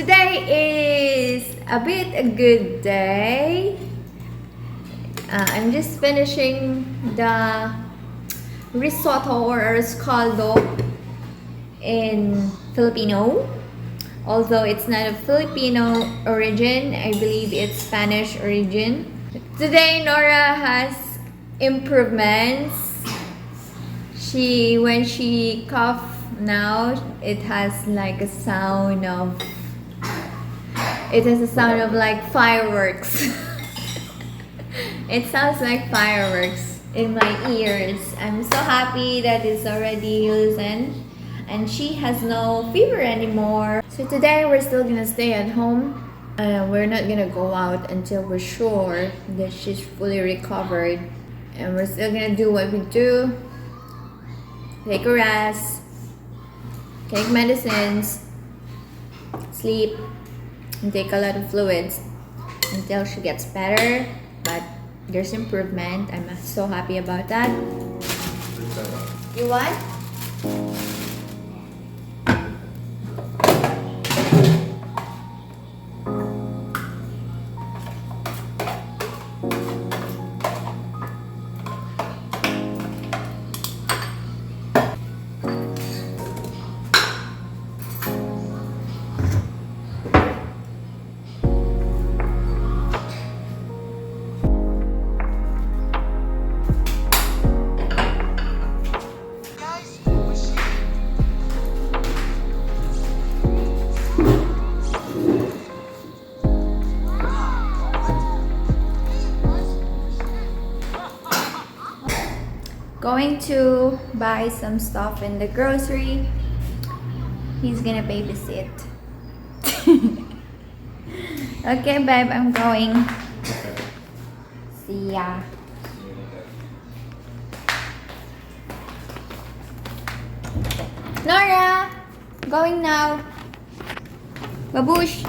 today is a bit a good day. I'm just finishing the risotto or riscaldo in Filipino. Although it's not a Filipino origin, I believe it's Spanish origin. Today Nora has improvements. When she cough now, it has like a sound of like fireworks. It sounds like fireworks in my ears. I'm so happy that it's already loosened and she has no fever anymore. So today we're still gonna stay at home. We're not gonna go out until we're sure that she's fully recovered, and we're still gonna do what we do. Take a rest, take medicines, sleep, and take a lot of fluids until she gets better. But there's improvement. I'm so happy about that. You what? Going to buy some stuff in the grocery. He's gonna babysit. Okay, babe, I'm going. See ya. Nora! Going now. Babush!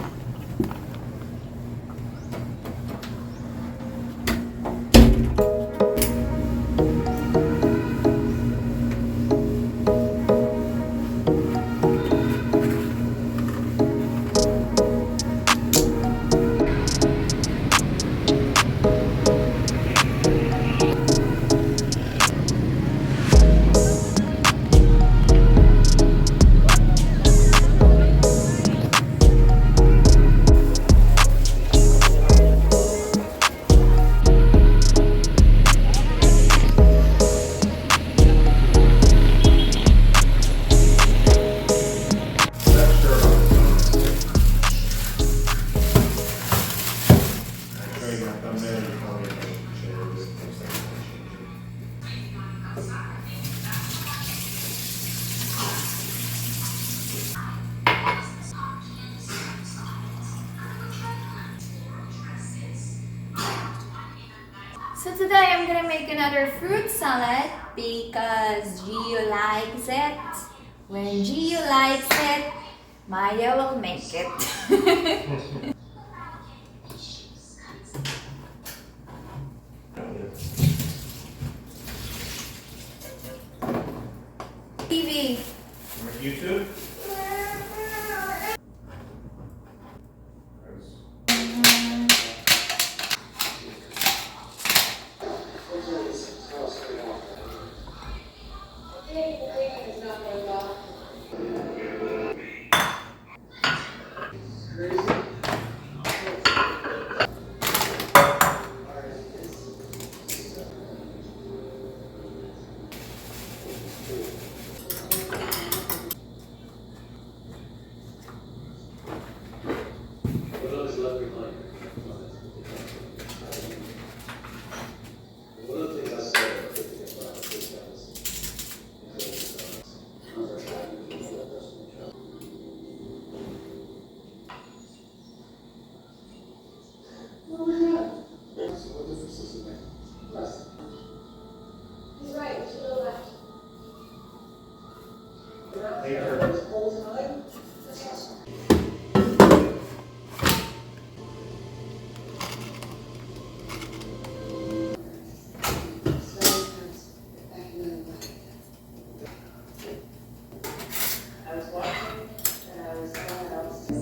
So today I'm gonna make another fruit salad because Gio likes it. When Gio likes it, Maya will make it. TV. YouTube?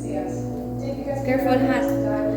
Yes. Careful, hat.